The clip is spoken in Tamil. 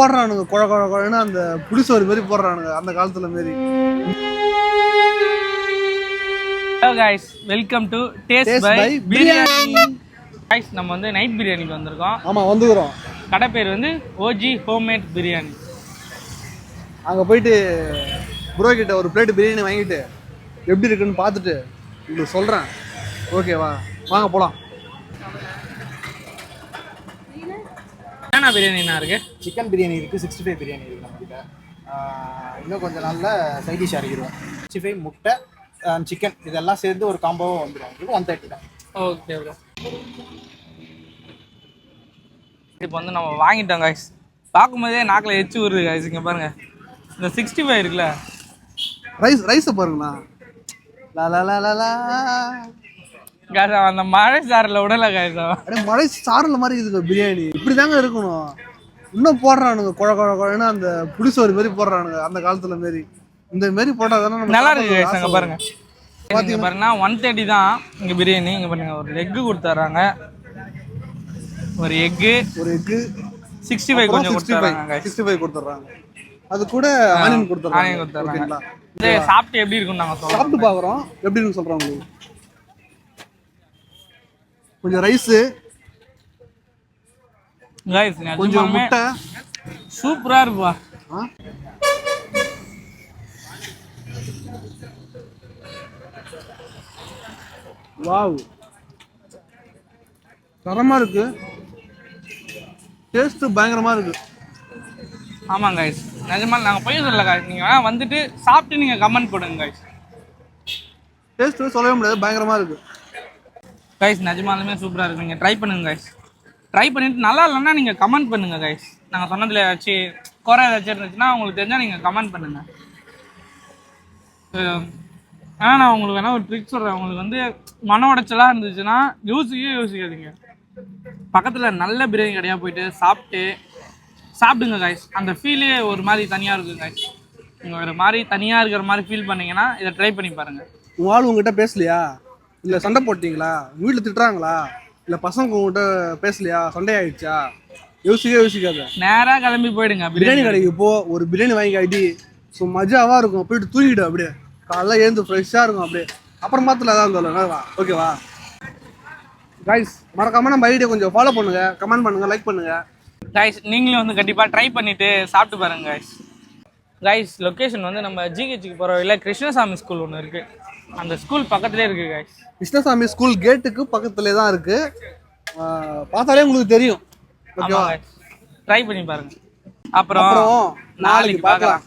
போடுறானுங்க குழ குழ குழன்னு அந்த புளிசோறு மாதிரி போடுறானுங்க அந்த காலத்துல மாரி. Hello guys, welcome to taste by biryani. Guys, நம்ம வந்து நைட் பிரியாணிக்கு வந்திருக்கோம். ஆமா வந்துறோம். கடை பேர் வந்து ஓஜி ஹோம்மேட் பிரியாணி. அங்க போயிட்டு ப்ரோ கிட்ட ஒரு பிளேட் பிரியாணி வாங்கிட்டு எப்படி இருக்குன்னு பார்த்துட்டு உங்களுக்கு சொல்றேன். ஓகேவா, வாங்க போலாம். என்ன பிரியாணி என்ன இருக்கு? சிக்கன் பிரியாணி இருக்குது, 65 பிரியாணி இருக்குது நம்மகிட்ட. இன்னும் கொஞ்சம் நாளில் சைட் டிஷ் இறக்கிடுவோம். 65 முட்டை சிக்கன் இதெல்லாம் சேர்ந்து ஒரு காம்போவாக வந்துடும். இது 130 தான். Okay bro. இப்போ வந்து நம்ம வாங்கிட்டோம் गाइस. பார்க்கும்போதே நாக்கில் எச்சி ஊறுது गाइस. இங்கே பாருங்க, இந்த 65 இருக்குல்ல, ரைஸை பாருங்கண்ணா. லா லா லா லா லா गाइस அந்த மழை சாரில் விடலை गाइस. அப்படியே மழை சாரல் மாதிரி இருக்குது பிரியாணி. இப்படி தாங்க இருக்கணும். இன்னும் போடுறானுங்க குழ குழ குழன்னு அந்த புளிசோறு மாதிரி போடுறானுங்க அந்த காலத்துல மாரி. இந்த மாரி போட்டா தானே நல்லா இருக்கு गाइस. அங்கே பாருங்க, இங்கே பாருங்கன்னா 130 தான் இங்கே பிரியாணி. இங்கே பாருங்க, ஒரு எக்கு கொடுத்துட்றாங்க, ஒரு எக்கு 65 கொஞ்சம் கொடுத்துட்றாங்க. 65 கொடுத்துட்றாங்க. அது கூட ஆனியன் கொடுத்துட்றாங்க. இது சாப்பிட்டு எப்படி இருக்குன்னு நாங்கள் சொல்றோம். சாப்பிட்டு பார்க்குறோம் எப்படின்னு சொல்கிறோம் உங்களுக்கு. கொஞ்சம் ரைஸு, கொஞ்சம் முட்டை, சூப்பராக இருக்குப்பா. வாவ், தரமாக இருக்கு. டேஸ்ட்டு பயங்கரமாக இருக்கு. ஆமாம் गाइस, நிஜமாக நாங்கள் போய் சொல்லல गाइस. நீங்கள் வேணால் வந்துட்டு சாப்பிட்டு நீங்கள் கமெண்ட் போடுங்க गाइस. டேஸ்ட்டு சொல்லவே முடியாது, பயங்கரமாக இருக்கு गाइस. நிஜமாலுமே சூப்பராக இருக்கு. நீங்கள் ட்ரை பண்ணுங்க गाइस. ட்ரை பண்ணிட்டு நல்லா இல்லைன்னா நீங்கள் கமெண்ட் பண்ணுங்க गाइस. நாங்கள் சொன்னதில் ஏதாச்சும் குறை ஏதாச்சும் இருந்துச்சுன்னா உங்களுக்கு தெரிஞ்சால் நீங்கள் கமெண்ட் பண்ணுங்கள். ஆனால் நான் உங்களுக்கு வேணால் ஒரு ட்ரிக் சொல்கிறேன். உங்களுக்கு வந்து மன உடைச்சலாக இருந்துச்சுன்னா யோசிக்காதீங்க. பக்கத்தில் நல்ல பிரியாணி கடையாக போயிட்டு சாப்பிடுங்க गाइस. அந்த ஃபீலே ஒரு மாதிரி தனியாக இருக்கும் गाइस. நீங்கள் ஒரு மாதிரி தனியாக இருக்கிற மாதிரி ஃபீல் பண்ணிங்கன்னா இதை ட்ரை பண்ணி பாருங்கள். உங்கள் ஆள் உங்ககிட்ட பேசலையா, இல்லை சண்டை போட்டிங்களா, வீட்டில் திட்டுறாங்களா, இல்லை பசங்க உங்ககிட்ட பேசலையா, சண்டை ஆயிடுச்சா, யோசிக்காத. நேராக கிளம்பி போயிடுங்க பிரியாணி கடைக்கு போ, ஒரு பிரியாணி வாங்கி காட்டி ஸோ மஜாவாக இருக்கும். போயிட்டு தூங்கிடு, அப்படியே காலைல எழுந்து ஃப்ரெஷ்ஷாக இருக்கும். அப்படியே அப்புறம் மாத்திரம் தான் சொல்லணும். ஓகேவா गाइस, மறக்காம நம்ம ஐடியா கொஞ்சம் ஃபாலோ பண்ணுங்க, கமெண்ட் பண்ணுங்க, லைக் பண்ணுங்க गाइस. நீங்களும் வந்து கண்டிப்பாக ட்ரை பண்ணிவிட்டு சாப்பிட்டு பாருங்க गाइस. லொக்கேஷன் வந்து நம்ம ஜிஹெச்சுக்கு போகிற வழியில் கிருஷ்ணசாமி ஸ்கூல் ஒன்று இருக்குது. அந்த ஸ்கூல் பக்கத்துலேயே இருக்குது गाइस. கிருஷ்ணசாமி ஸ்கூல் கேட்டுக்கு பக்கத்துலேயே தான் இருக்குது. பார்த்தாலே உங்களுக்கு தெரியும். ஓகேவா, ட்ரை பண்ணி பாருங்க. அப்புறம் நாளைக்கு பார்க்கலாம்.